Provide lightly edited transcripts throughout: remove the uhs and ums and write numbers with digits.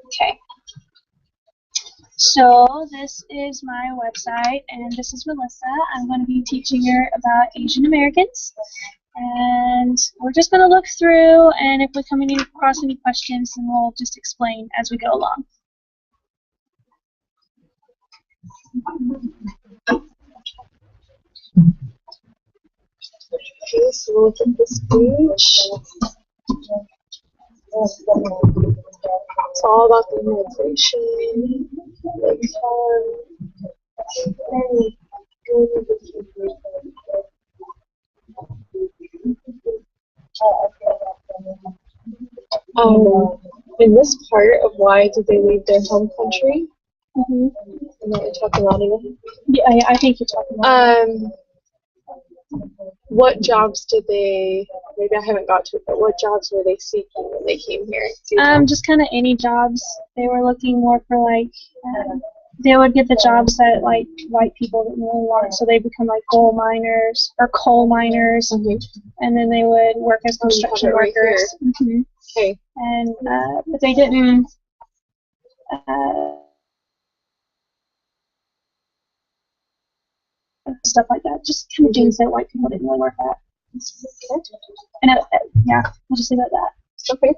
Okay. So this is my website, and this is Melissa. I'm going to be teaching her about Asian Americans, and we're just going to look through, and if we come across any questions, then we'll just explain as we go along. Okay, so we'll look at this page. It's all about the immigration. In this part of why did they leave their home country? Mm-hmm. And that you're talking about it. Yeah, I think you're talking about what jobs did they, maybe I haven't got to it, but what jobs were they seeking when they came here? Just kind of any jobs. They were looking more for like, they would get the jobs that like white people didn't really want, so they become like coal miners, Mm-hmm. and then they would work as construction workers. Mm-hmm. Okay. And but they didn't. Stuff like that, just kind of things that white people didn't really work at. And yeah, I'll just leave it at that. Okay.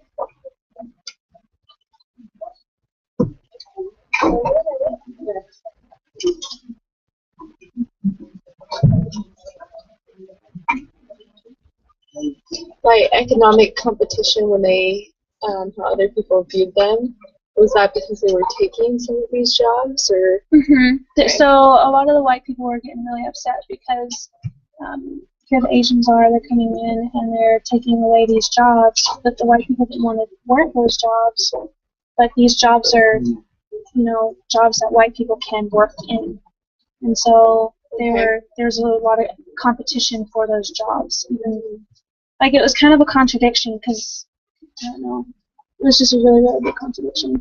By economic competition, when they, how other people viewed them, was that because they were taking some of these jobs, or? Mm-hmm. Okay. So a lot of the white people were getting really upset because here the Asians are, they're coming in and they're taking away these jobs, but the white people didn't want to work those jobs. But these jobs are, jobs that white people can work in, and so there's a lot of competition for those jobs. Even like it was kind of a contradiction because I don't know. It was just a really, really big contradiction.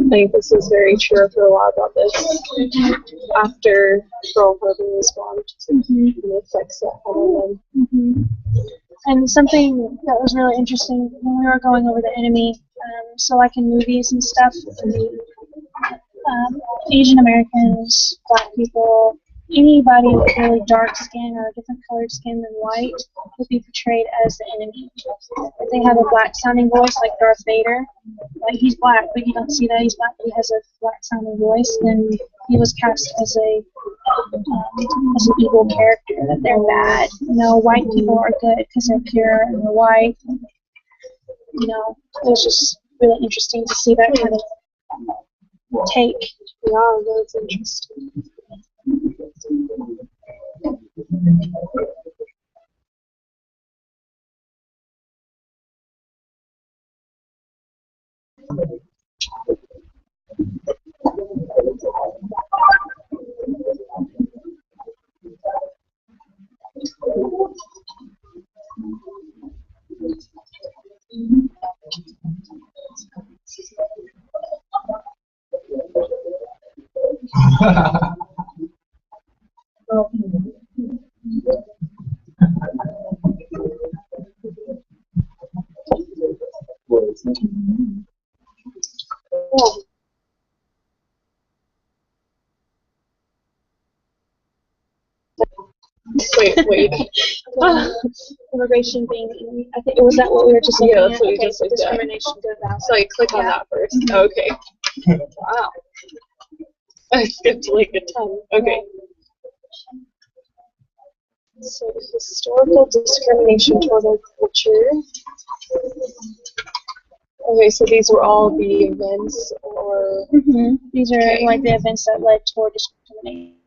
I think this is very true. I've heard a lot about this after Pearl Harbor was bombed, and the effects that had on them. And something that was really interesting when we were going over the enemy, so like in movies and stuff, Asian Americans, black people, anybody with really dark skin or a different colored skin than white would be portrayed as the enemy. If they have a black sounding voice like Darth Vader, like he's black, but you don't see that he's black, but he has a black sounding voice, then he was cast as an evil character, that they're bad. White people are good because they're pure and they're white. It was just really interesting to see that kind of take. Yeah, that's interesting. Wait. Immigration being, I think, was that what we were just looking at? That's what we just looked at. Discrimination, go down. So you click on that first. Okay. Wow. I skipped like a ton. Okay. So historical discrimination toward our culture. Okay, so these were all the events, or these are like the events that led toward discrimination.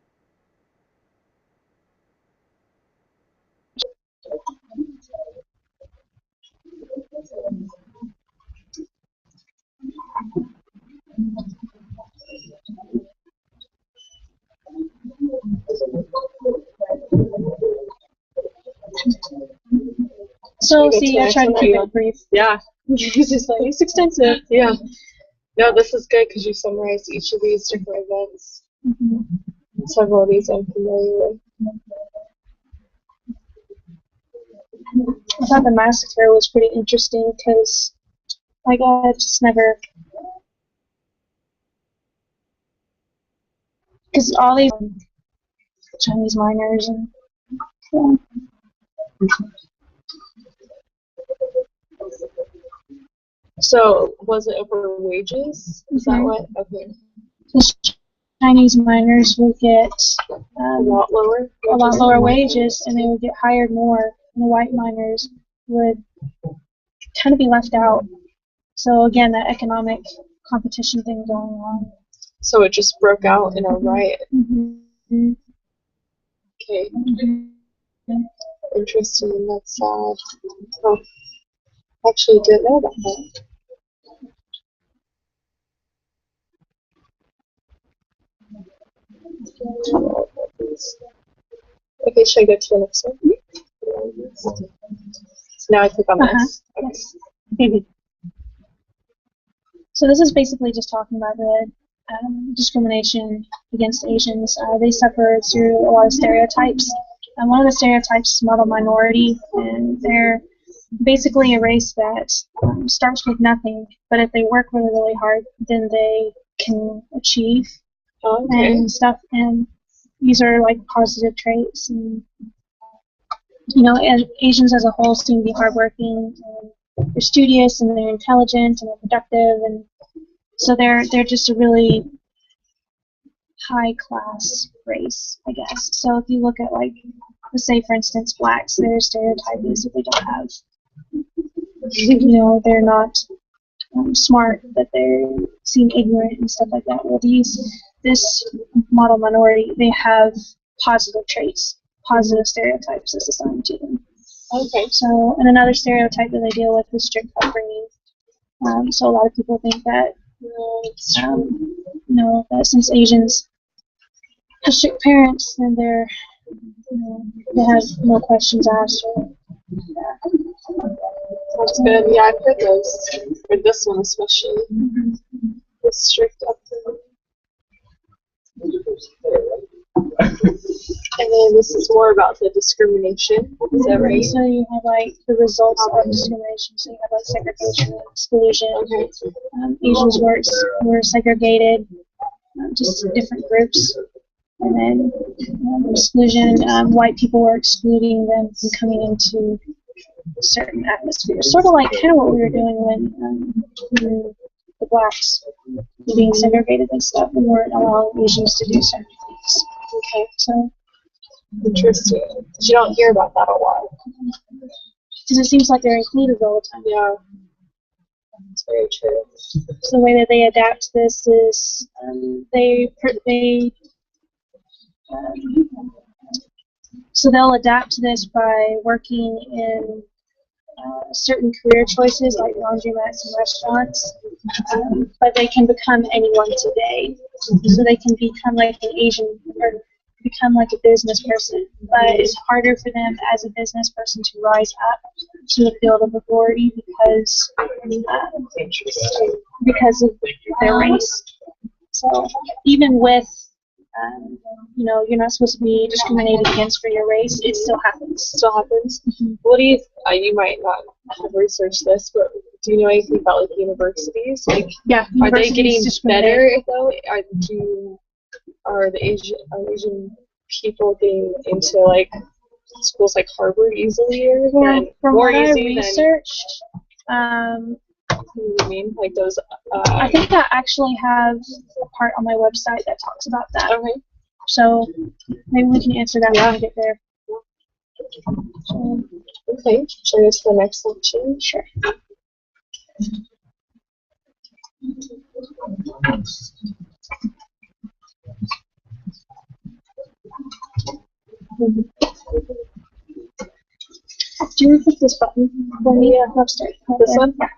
So, see, I tried to keep it brief. Yeah. It's extensive. Yeah. No, this is good because you summarize each of these different events. Several of these I'm familiar with. I thought the massacre was pretty interesting because, like, I just never. Because all these Chinese miners and. Yeah. So, was it over wages? Is that what? Okay. Chinese miners would get a lot lower wages, and they would get hired more, and the white miners would kind of be left out. So again, that economic competition thing going on. So it just broke out in a riot. Okay. Interesting. That's sad. Oh, actually didn't know about that. Okay, should I go to the next one? So now I click on this. Okay. So this is basically just talking about the discrimination against Asians. They suffer through a lot of stereotypes. And one of the stereotypes is model minority, and they're basically a race that starts with nothing, but if they work really, really hard, then they can achieve and stuff. And these are like positive traits. And you know, Asians as a whole seem to be hardworking, and they're studious, and they're intelligent, and they're productive, and so they're just a really high class race, I guess. So if you look at, like, let's say for instance blacks, their stereotype is that they don't have, you know, they're not smart, that they seem ignorant and stuff like that. Well, this model minority, they have positive traits, positive stereotypes that's assigned to them. Okay. So, and another stereotype that they deal with is strict upbringing. So a lot of people think that, you know, that since Asians have strict parents, then they're, you know, they have no questions asked. Or, That's good. Yeah, I've heard those. For this one especially. The strict upbringing. And then this is more about the discrimination. Is that right? So you have like the results of discrimination. So you have like segregation and exclusion. Okay. Asians were segregated, just different groups. And then exclusion, white people were excluding them from coming into certain atmospheres. Sort of like kind of what we were doing when the blacks were being segregated and stuff. We weren't allowing Asians to do certain things. Okay. So. Interesting. You don't hear about that a lot. Because it seems like they're included all the time. Yeah. That's very true. So the way that they adapt this is so they'll adapt this by working in certain career choices like laundromats and restaurants, but they can become anyone today. So they can become like an Asian or become like a business person, but it's harder for them as a business person to rise up to the field of authority because of their race. So even with you know, you're not supposed to be discriminated against for your race, it still happens. Still happens. What do you? You might not have researched this, but do you know anything about like universities? Like, yeah, are they getting better though? Are Asian people getting into like schools like Harvard easily, or from more what I easy researched? What do you mean? Like those? I think I actually have a part on my website that talks about that. Okay. So maybe we can answer that when we get there. Okay. Should I go to the next section? Sure. Do you want to push this button for me upstairs? This one? Yeah.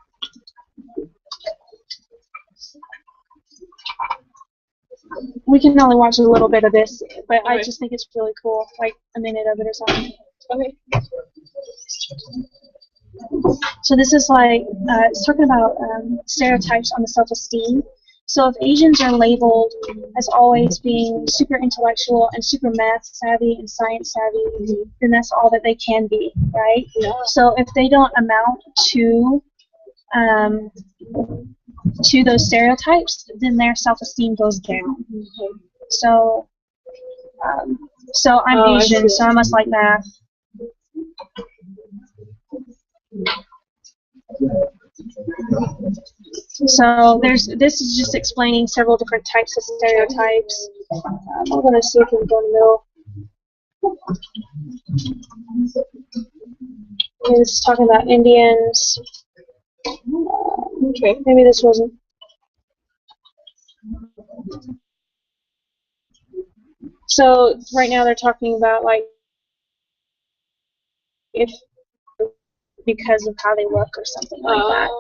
We can only watch a little bit of this, but I just think it's really cool, like a minute of it or something. Okay. So this is like, it's talking about stereotypes on the self-esteem. So if Asians are labeled as always being super intellectual and super math savvy and science savvy, then that's all that they can be, right? Yeah. So if they don't amount to those stereotypes, then their self-esteem goes down. So, so I'm Asian, so I must like math. So this is just explaining several different types of stereotypes. I'm going to see if we can go in the middle. And this is talking about Indians. Okay. Maybe this wasn't. So right now they're talking about like if because of how they look or something like that.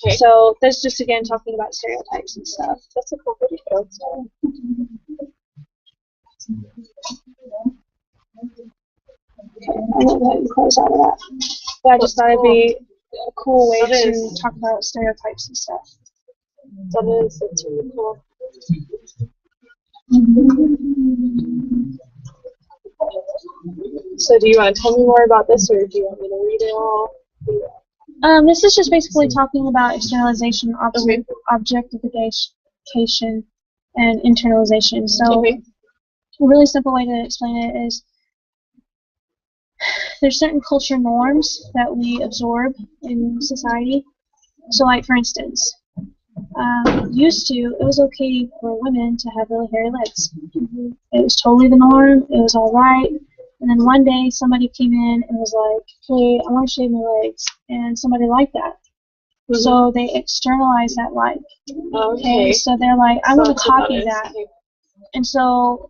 Okay. So that's just again talking about stereotypes and stuff. That's a cool video. Okay, I'm going to go ahead and close out of that. But I just thought it'd be a cool way to talk about stereotypes and stuff. That is, that's really cool. So do you want to tell me more about this, or do you want me to read it all? This is just basically talking about externalization, objectification, and internalization. So a really simple way to explain it is there's certain culture norms that we absorb in society. So like for instance, used to, it was okay for women to have really hairy legs. It was totally the norm, it was alright. And then one day somebody came in and was like, hey, I want to shave my legs. And somebody liked that. So they externalize that like. Okay, so they're like, I want to copy that. And so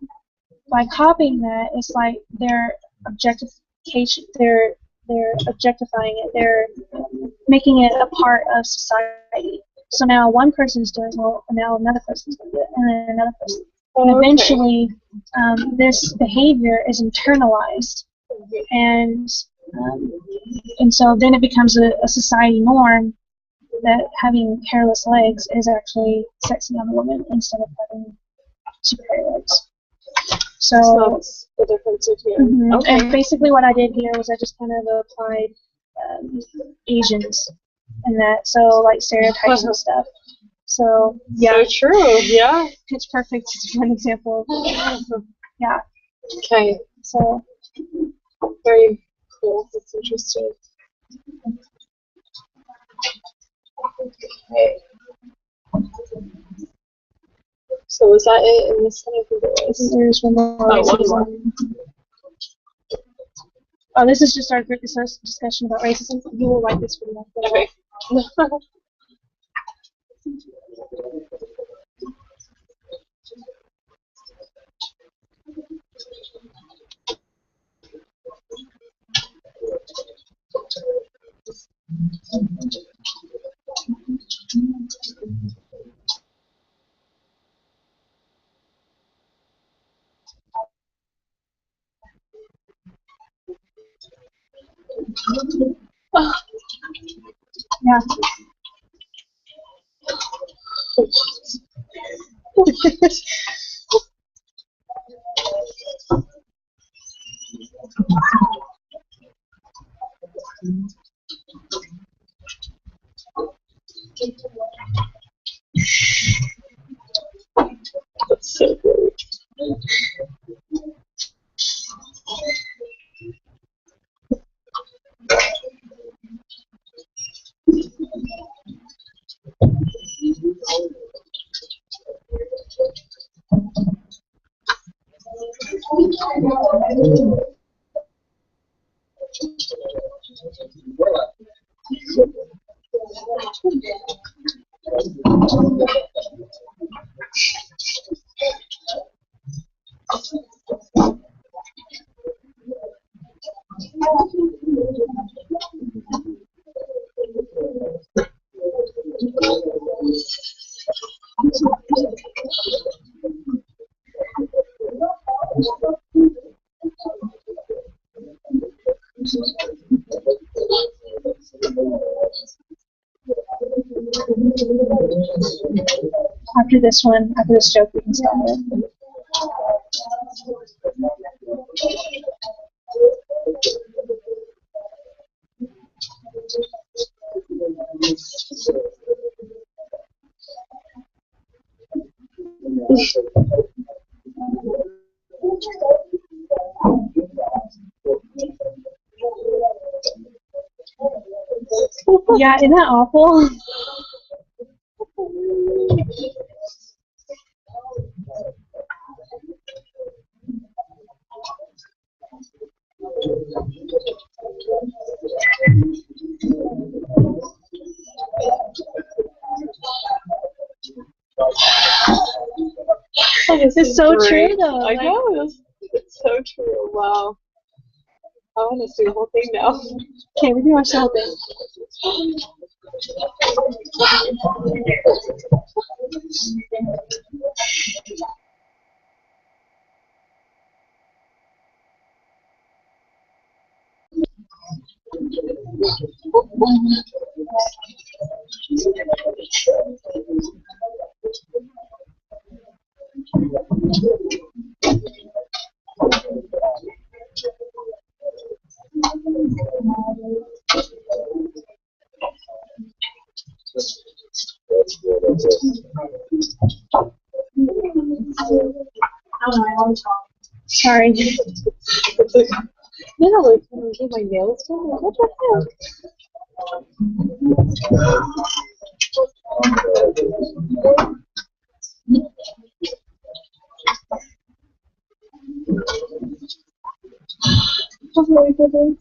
by copying that, it's like they're objectification, they're objectifying it, they're making it a part of society. So now one person's doing it, well, now another person's doing it, and then another person. And eventually, this behavior is internalized, and so then it becomes a society norm that having hairless legs is actually sexy on a woman instead of having super hairy legs. So that's the difference here. And basically what I did here was I just kind of applied Asians and that, so like stereotypes and stuff. So yeah. So true, yeah. Pitch Perfect is one example of yeah. Okay. So very cool. That's interesting. Okay. So was that it in this one? I think it was. There's one more. Oh, one more. Oh, this is just our group discussion about racism. You will like this video. Okay. Yeah. That's so great. After this one, after this joke, we can stop it. Yeah, isn't that awful? This It's is so great. true, though. I know. It's so true. Wow. I want to see the whole thing now. Okay, we can watch the whole thing. Sorry. Yeah, like when I get my nails done, like, what the hell? Oh my goodness.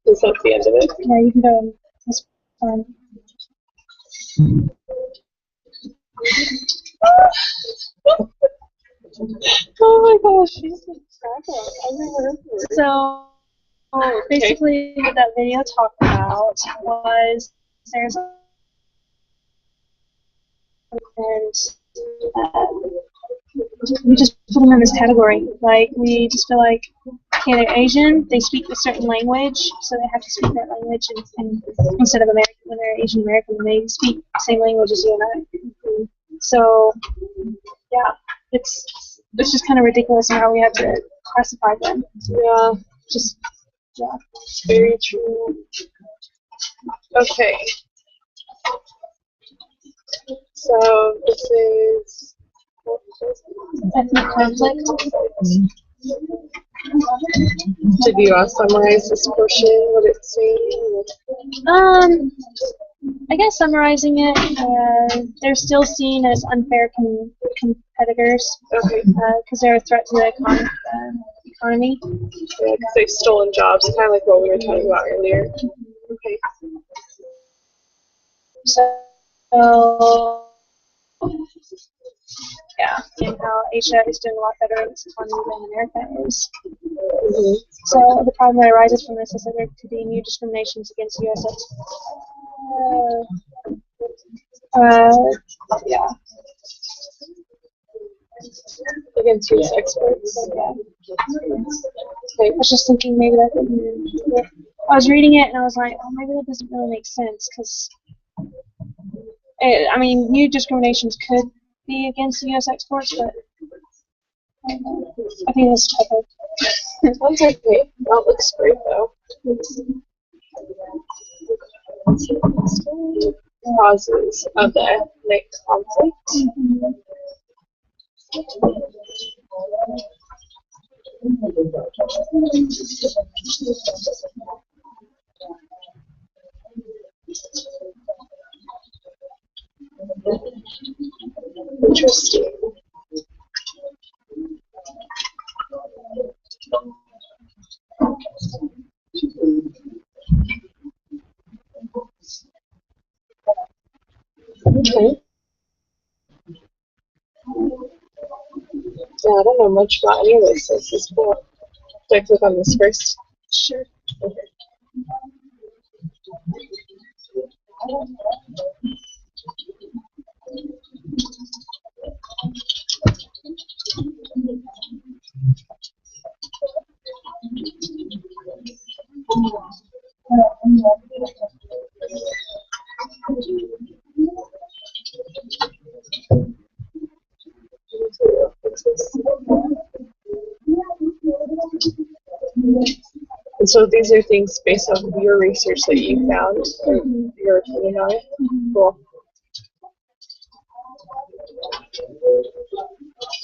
Is that the end of it? Yeah, you can go. That's fine. Oh my gosh, she's a cracker. I've never heard of her. So, basically, what that video talked about was there's and we just put them in this category. Like, we just feel like, okay, they're Asian, they speak a certain language, so they have to speak that language, and instead of American, when they're Asian American, they speak the same language as you and I. So, yeah, it's just kind of ridiculous how we have to classify them. Yeah, Just, yeah. very true. Okay. So this is Ethnic conflict. Did you summarize this portion? What it's saying? I guess summarizing it, they're still seen as unfair competitors because they're a threat to the economy. Yeah, because they've stolen jobs, kind of like what we were talking about earlier. Okay. So, yeah, and how Asia is doing a lot better in its economy than America is. Mm-hmm. So the problem that arises from this is that there could be new discriminations against U.S. Yeah. Against U.S. exports. Yeah. I was just thinking maybe that I was reading it and I was like, oh, maybe that doesn't really make sense because, I mean, new discriminations could be against U.S. exports, but I think it's covered. That's okay. That looks great though. Causes of the ethnic conflict. Mm-hmm. Interesting. Okay. Yeah, I don't know much about any of this. This is cool. Do I click on this first? Sure. Okay. And so these are things based on your research that you found, or your opinion on it. Cool.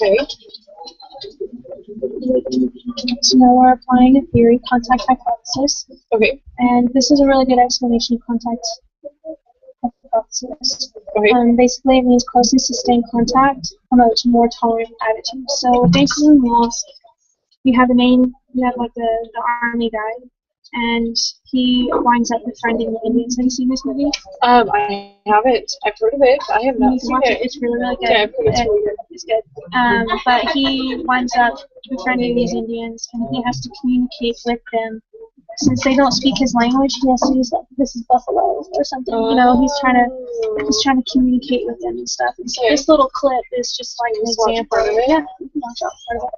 Okay. So now we're applying a theory, contact hypothesis. Okay. And this is a really good explanation of contact hypothesis. Okay. Basically, it means closely sustained contact promotes more tolerant attitudes. So with bases and walls, you have like the army guy, and he winds up befriending the Indians. Have you seen this movie? I haven't. I've heard of it. I have not seen it. It's really, really good. Yeah, I've heard it's really good. It's good. But he winds up befriending these Indians, and he has to communicate with them. Since they don't speak his language, he has to use like, this is buffalo or something. You know, he's trying to communicate with them and stuff. And so this little clip is just like an example. Part of it. Yeah, you can watch out part of it.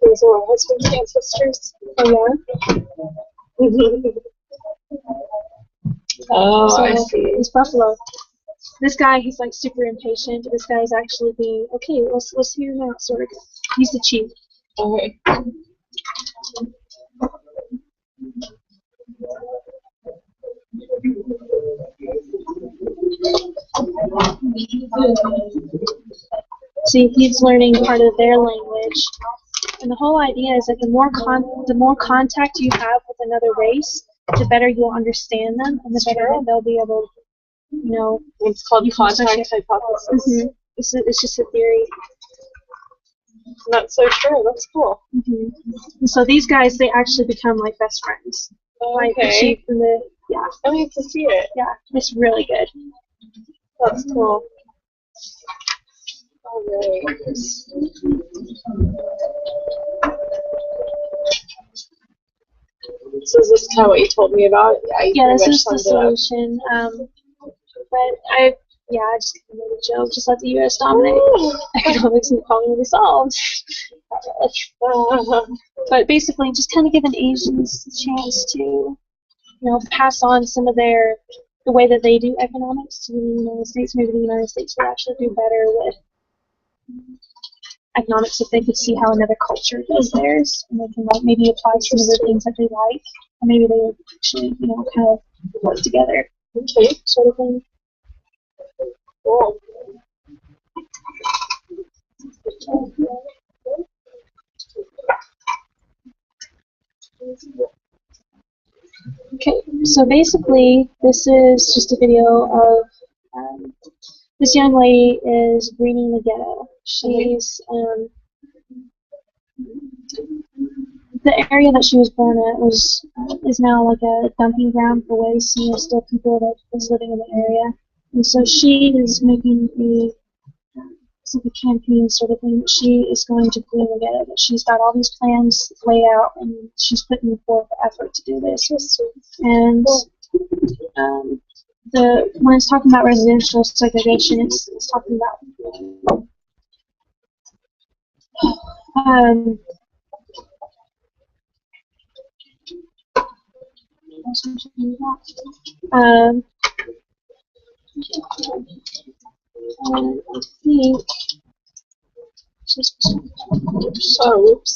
These are my husband's ancestors. Oh yeah. Oh, So I see. it's buffalo. This guy, he's like super impatient. This guy's actually being okay. Let's hear him out, sort of. He's the chief. Okay. See, he's learning part of their language, and the whole idea is that the more contact you have with another race, the better you'll understand them, and the better that they'll be able, you know. It's called contact hypothesis. Mm-hmm. It's just a theory. That's so true. That's cool. Mm-hmm. And so these guys, they actually become like best friends. Okay. Like the chief and the I need to see it. Yeah, it's really good. That's cool. Alright. So is this kind of what you told me about? Yeah, this is the solution. But I just kind of made a joke. Just let the U.S. dominate. Economics and equality will be solved. But basically, just kind of giving Asians a chance to, pass on some of the way that they do economics to the United States. Maybe the United States would actually do better with economics if they could see how another culture does theirs, and they can like maybe apply some of the things that they like, and maybe they would actually, kind of work together. Okay, sort of thing. Cool. Okay, so basically, this is just a video of this young lady is greening the ghetto. She's the area that she was born at is now like a dumping ground for waste, and there's still people that is living in the area. And so she is making it's like a campaign sort of thing. She is going to green the ghetto. But she's got all these plans laid out, and she's putting forth the effort to do this. And when it's talking about residential segregation, it's talking about I think. Oh, oops.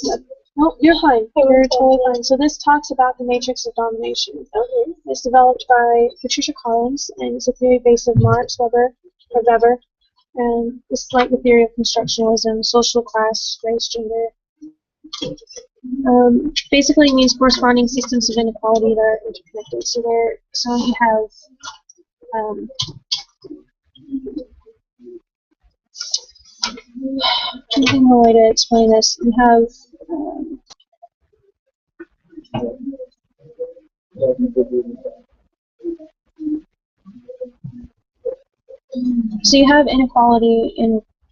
No, you're fine. You're totally fine. So this talks about the matrix of domination. Okay. It's developed by Patricia Collins, and it's a theory based on Weber, And this is like the theory of constructionalism, social class, race, gender. Basically, it means corresponding systems of inequality that are interconnected. So you have I'm thinking of a way to explain this. You have so you have inequality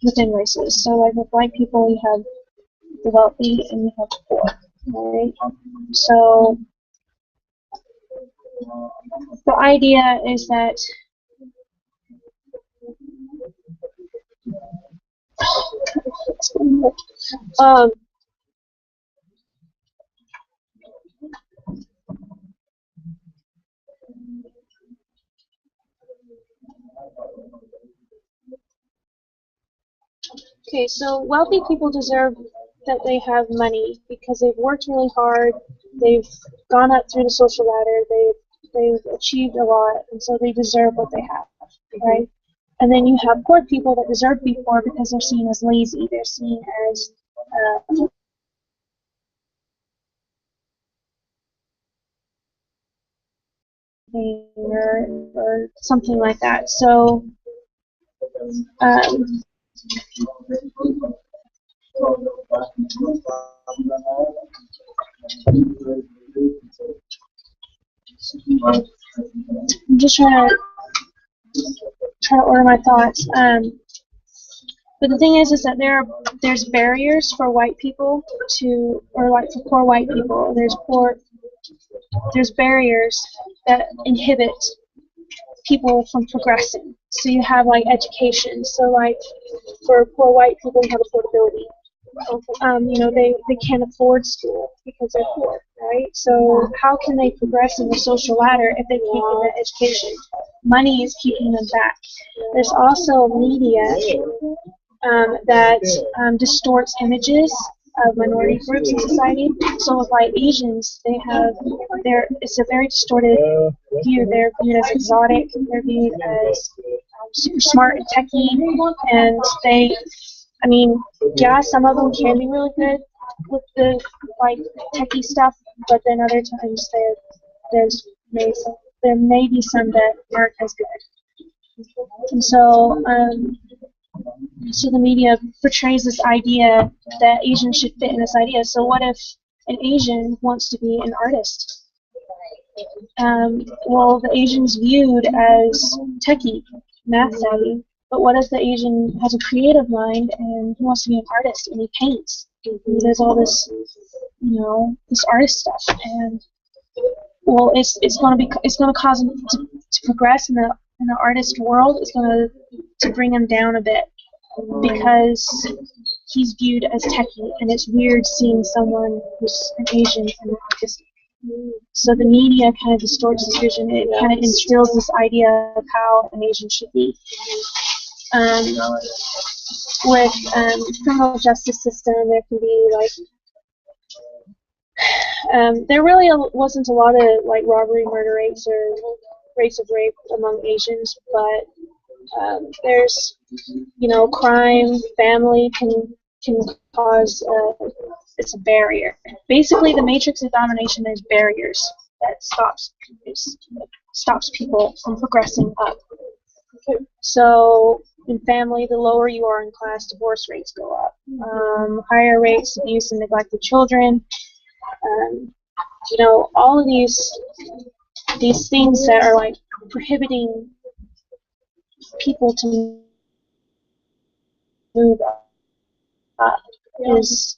within races. So like with white people, you have the wealthy and you have the poor, right? So the idea is that um, okay, so wealthy people deserve that they have money because they've worked really hard, they've gone up through the social ladder, they've achieved a lot, and so they deserve what they have, right? And then you have poor people that deserve to be poor because they're seen as lazy, they're seen as or something like that. So um, I'm just try to order my thoughts. But the thing is that there's barriers for white people or like for poor white people. There's barriers that inhibit people from progressing. So you have like education. So like for poor white people, you have affordability. They can't afford school because they're poor, right? So how can they progress in the social ladder if they can't get that education? Money is keeping them back. There's also media that distorts images of minority groups in society. So with like Asians, it's a very distorted view. They're viewed as exotic. They're viewed as super smart and techy, and yeah, some of them can be really good with the like techie stuff, but then other times there may be some that aren't as good. And so the media portrays this idea that Asians should fit in this idea. So what if an Asian wants to be an artist? Well, the Asian's viewed as techie, math savvy, but what if the Asian has a creative mind and he wants to be an artist and he paints? He does all this, this artist stuff, and well, it's gonna cause him to progress in the artist world. It's gonna to bring him down a bit because he's viewed as techie, and it's weird seeing someone who's an Asian and artistic. So the media kind of distorts this vision. It kind of instills this idea of how an Asian should be. With criminal justice system, there can be like there really wasn't a lot of like robbery, murder rates, or rates of rape among Asians, but there's crime, family can cause it's a barrier. Basically, the matrix of domination, there's barriers that stops people from progressing up. So in family, the lower you are in class, divorce rates go up. Higher rates, abuse and neglect of children. All of these things that are like prohibiting people to move up is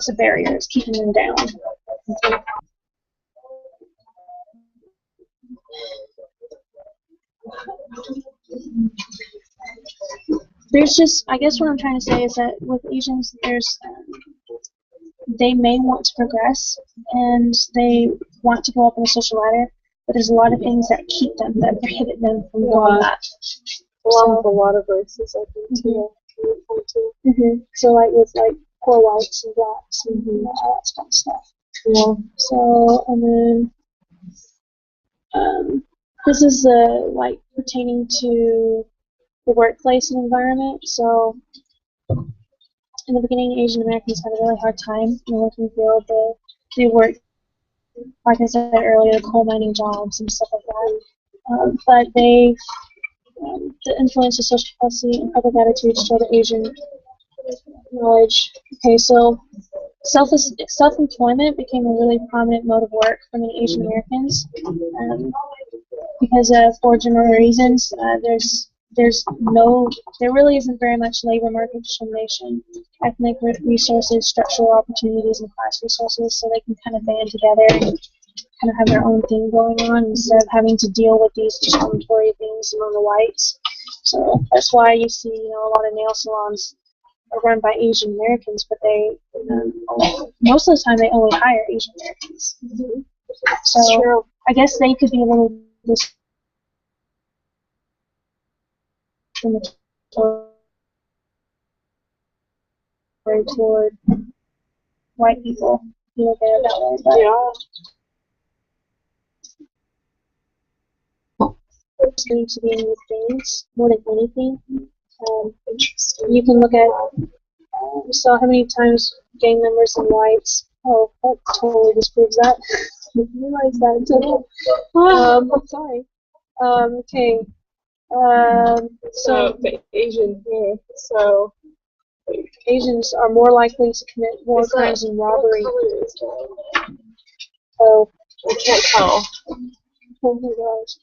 a barrier. It's keeping them down. There's just, I guess what I'm trying to say is that with Asians, they may want to progress and they want to go up in the social ladder, but there's a lot of things that keep them, that prohibit them from going up. Along with a lot of races, I think, too. So like with like poor whites and blacks and all that kind of stuff. Yeah. So and then this is like pertaining to the workplace and environment. So in the beginning, Asian Americans had a really hard time in the working field. They worked, like I said earlier, coal mining jobs and stuff like that. But the influence of social policy and public attitudes toward the Asian knowledge. Okay, so self-employment became a really prominent mode of work for many Asian Americans because for general reasons. There really isn't very much labor market discrimination, ethnic resources, structural opportunities, and class resources, so they can kind of band together and kind of have their own thing going on instead of having to deal with these discriminatory things among the whites. So that's why you see, a lot of nail salons are run by Asian Americans, but most of the time they only hire Asian Americans. Mm-hmm. So true. I guess they could be a little discriminatory toward white people. You look at it that way, but it's going to be in the things more than anything. Interesting. You can look at. You saw how many times gang members and whites. Oh, that totally disproves that. I didn't realize that until. I'm sorry. Okay. So the Asian here. So Asians are more likely to commit war crimes and robbery. Oh, I can't tell. Oh my gosh.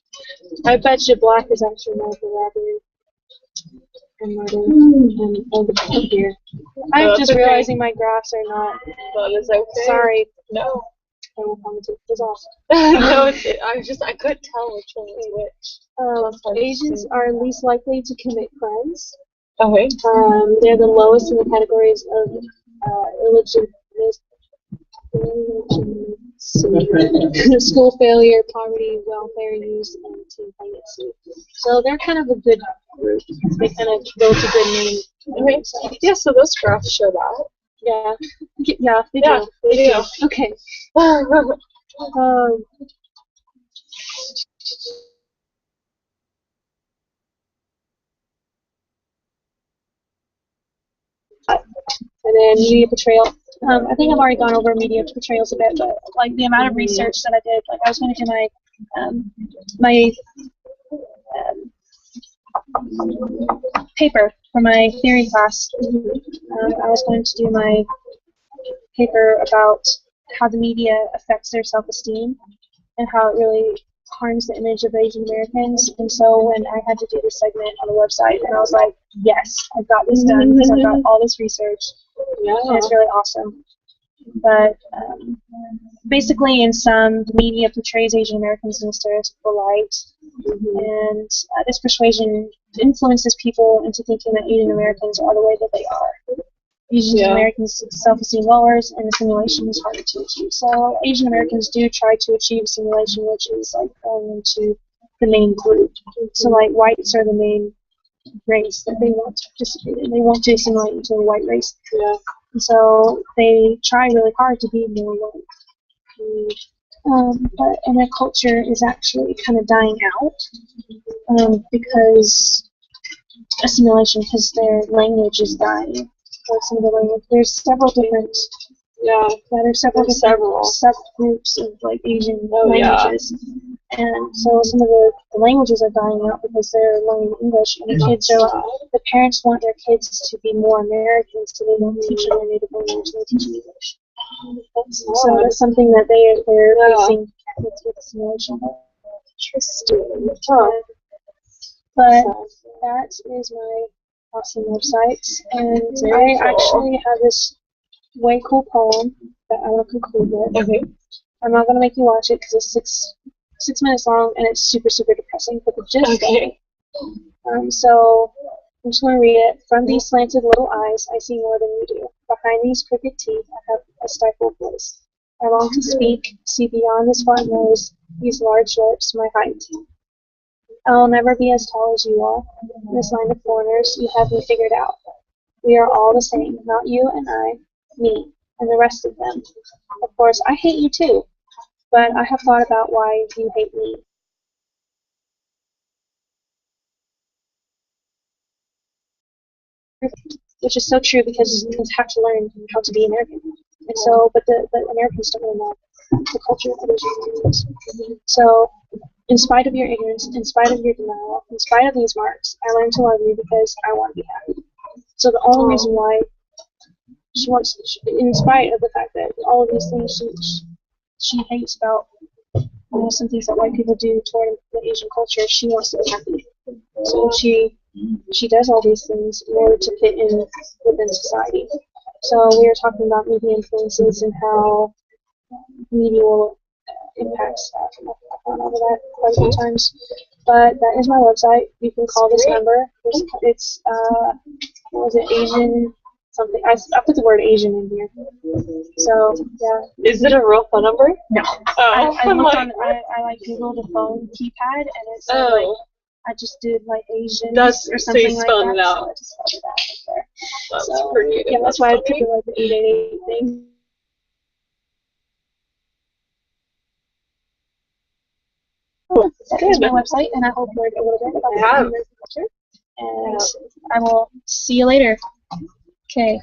I bet you black is actually more for robbery and murder and all the people here. I'm just realizing my graphs are not. That is okay. Sorry. No. I will comment it was off. No, I couldn't tell which one was which. Asians are least likely to commit crimes. Okay. They're the lowest in the categories of school failure, poverty, welfare use, and teen pregnancy. So they're kind of a good group. They kind of go to good name. Okay. Yeah, so those graphs show that. Yeah. Yeah, they do. They do. Okay. And then media portrayal. I think I've already gone over media portrayals a bit, but like the amount of research that I did, like I was going to do my paper for my theory class. I was going to do my paper about how the media affects their self-esteem and how it really harms the image of Asian Americans. And so when I had to do this segment on the website, and I was like, yes, I've got this done because I've got all this research. Yeah. And it's really awesome. But basically, in sum, the media portrays Asian Americans in a stereotypical light, and this persuasion influences people into thinking that Asian Americans are the way that they are. Asian Americans' self-esteem lowers, and the simulation is harder to achieve. So Asian Americans do try to achieve simulation, which is like going into the main group. So like whites are the main race that they want to participate in. They want to assimilate into a white race. Yeah. And so they try really hard to be more white. And their culture is actually kind of dying out because assimilation, because their language is dying. Or some of the language. There's several different. There's several subgroups of like Asian languages. And so some of the languages are dying out because they're learning English, and the parents want their kids to be more American, so they don't teach them their native language, they teach them English. So that's something that they're facing with assimilation. Interesting. But that is my awesome websites, and I actually have this way cool poem that I want to conclude with. Okay. I'm not going to make you watch it because it's six minutes long and it's super, super depressing, but the gist of it. So I'm just going to read it. From these slanted little eyes, I see more than you do. Behind these crooked teeth, I have a stifled voice. I long to speak, see beyond this far nose, these large lips, my height. I'll never be as tall as you are. In this line of foreigners, you have me figured out. We are all the same, not you and I, me, and the rest of them. Of course, I hate you too, but I have thought about why you hate me. which is so true because Americans have to learn how to be American. And so, but the Americans don't really know the culture of other Americans. So, in spite of your ignorance, in spite of your denial, in spite of these marks, I learned to love you because I want to be happy. So the only reason why she wants, in spite of the fact that all of these things she hates about, some things that white people do toward the Asian culture, she wants to be happy. So she does all these things in order to fit in within society. So we were talking about media influences and how media will impacts that. I've gone over that quite a few times. But that is my website. You can call this number. It's what was it, Asian something. I put the word Asian in here. So yeah. Is it a real phone number? No. Oh, I looked on. I like Googled the phone keypad, and it said like I just did like Asian or something like that. It out. So I just spelled it out there. That's so creative. yeah, that's why I put it like the 888 thing. That is my website, and I hope you learned a little bit about the American culture. And I will see you later. Okay.